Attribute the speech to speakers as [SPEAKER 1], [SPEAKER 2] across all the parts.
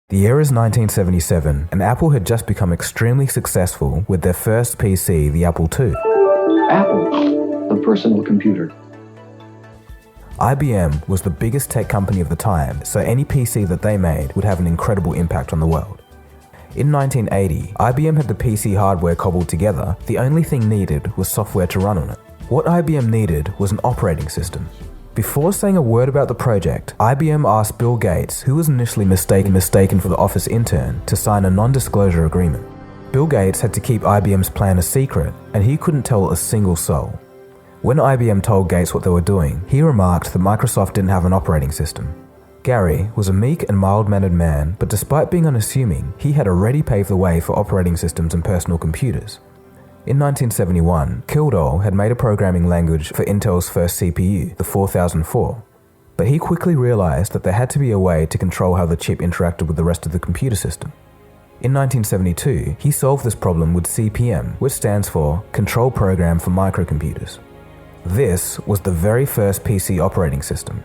[SPEAKER 1] The year is 1977, and Apple had just become extremely successful with their first PC, the Apple II.
[SPEAKER 2] Apple, the personal computer.
[SPEAKER 1] IBM was the biggest tech company of the time, so any PC that they made would have an incredible impact on the world. In 1980, IBM had the PC hardware cobbled together. The only thing needed was software to run on it. What IBM needed was an operating system. Before saying a word about the project, IBM asked Bill Gates, who was initially mistaken for the office intern, to sign a non-disclosure agreement. Bill Gates had to keep IBM's plan a secret, and he couldn't tell a single soul. When IBM told Gates what they were doing, he remarked that Microsoft didn't have an operating system. Gary was a meek and mild-mannered man, but despite being unassuming, he had already paved the way for operating systems and personal computers. In 1971, Kildall had made a programming language for Intel's first CPU, the 4004. But he quickly realized that there had to be a way to control how the chip interacted with the rest of the computer system. In 1972, he solved this problem with CPM, which stands for Control Program for Microcomputers. This was the very first PC operating system.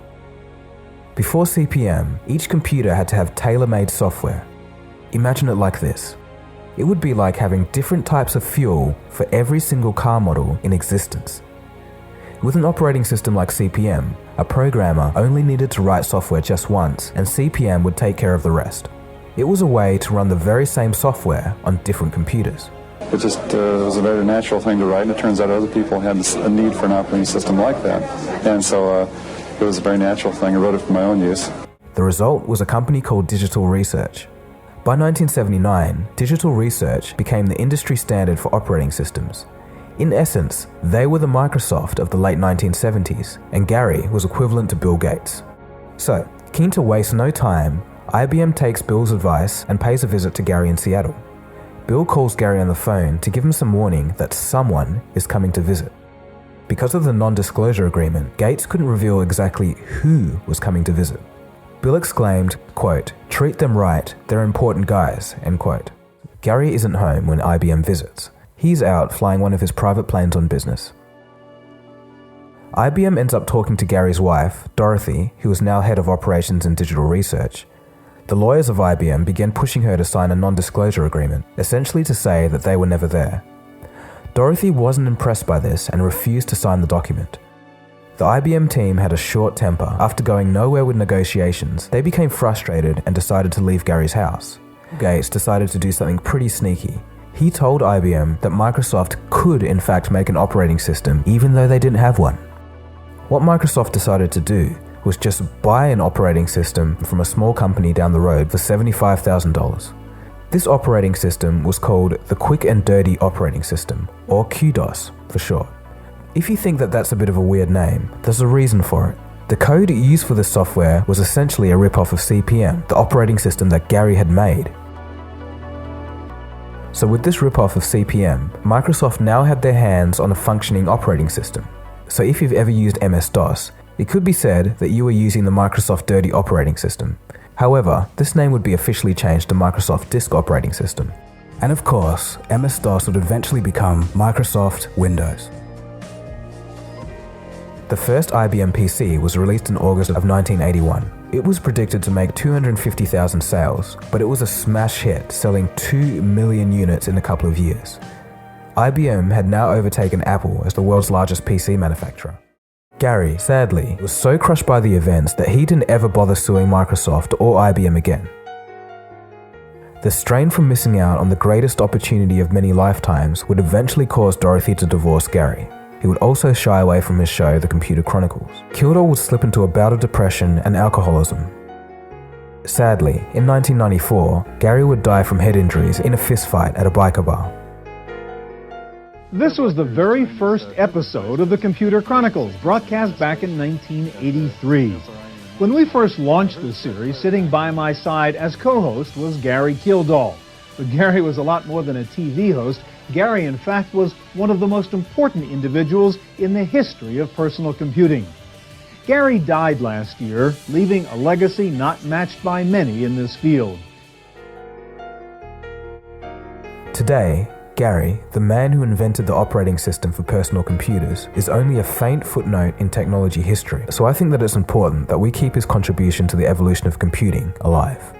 [SPEAKER 1] Before CPM, each computer had to have tailor-made software. Imagine it like this. It would be like having different types of fuel for every single car model in existence. With an operating system like CPM, a programmer only needed to write software just once, and CPM would take care of the rest. It was a way to run the very same software on different computers.
[SPEAKER 3] It just was a very natural thing to write, and it turns out other people had a need for an operating system like that. And so it was a very natural thing. I wrote it for my own use.
[SPEAKER 1] The result was a company called Digital Research. By 1979, Digital Research became the industry standard for operating systems. In essence, they were the Microsoft of the late 1970s, and Gary was equivalent to Bill Gates. So, keen to waste no time, IBM takes Bill's advice and pays a visit to Gary in Seattle. Bill calls Gary on the phone to give him some warning that someone is coming to visit. Because of the non-disclosure agreement, Gates couldn't reveal exactly who was coming to visit. Bill exclaimed, quote, "Treat them right, they're important guys," end quote. Gary isn't home when IBM visits. He's out flying one of his private planes on business. IBM ends up talking to Gary's wife, Dorothy, who is now head of operations and digital research. The lawyers of IBM began pushing her to sign a non-disclosure agreement, essentially to say that they were never there. Dorothy wasn't impressed by this and refused to sign the document. The IBM team had a short temper. After going nowhere with negotiations, they became frustrated and decided to leave Gary's house. Gates decided to do something pretty sneaky. He told IBM that Microsoft could in fact make an operating system even though they didn't have one. What Microsoft decided to do was just buy an operating system from a small company down the road for $75,000. This operating system was called the Quick and Dirty Operating System, or QDOS for short. If you think that that's a bit of a weird name, there's a reason for it. The code used for this software was essentially a rip-off of CPM, the operating system that Gary had made. So with this rip-off of CPM, Microsoft now had their hands on a functioning operating system. So if you've ever used MS-DOS, it could be said that you were using the Microsoft Dirty Operating System. However, this name would be officially changed to Microsoft Disk Operating System. And of course, MS-DOS would eventually become Microsoft Windows. The first IBM PC was released in August of 1981. It was predicted to make 250,000 sales, but it was a smash hit, selling 2 million units in a couple of years. IBM had now overtaken Apple as the world's largest PC manufacturer. Gary, sadly, was so crushed by the events that he didn't ever bother suing Microsoft or IBM again. The strain from missing out on the greatest opportunity of many lifetimes would eventually cause Dorothy to divorce Gary. He would also shy away from his show, The Computer Chronicles. Kildall would slip into a bout of depression and alcoholism. Sadly, in 1994, Gary would die from head injuries in a fistfight at a biker bar.
[SPEAKER 4] This was the very first episode of The Computer Chronicles, broadcast back in 1983. When we first launched the series, sitting by my side as co-host was Gary Kildall. But Gary was a lot more than a TV host. Gary, in fact, was one of the most important individuals in the history of personal computing. Gary died last year, leaving a legacy not matched by many in this field.
[SPEAKER 1] Today, Gary, the man who invented the operating system for personal computers, is only a faint footnote in technology history, so I think that it's important that we keep his contribution to the evolution of computing alive.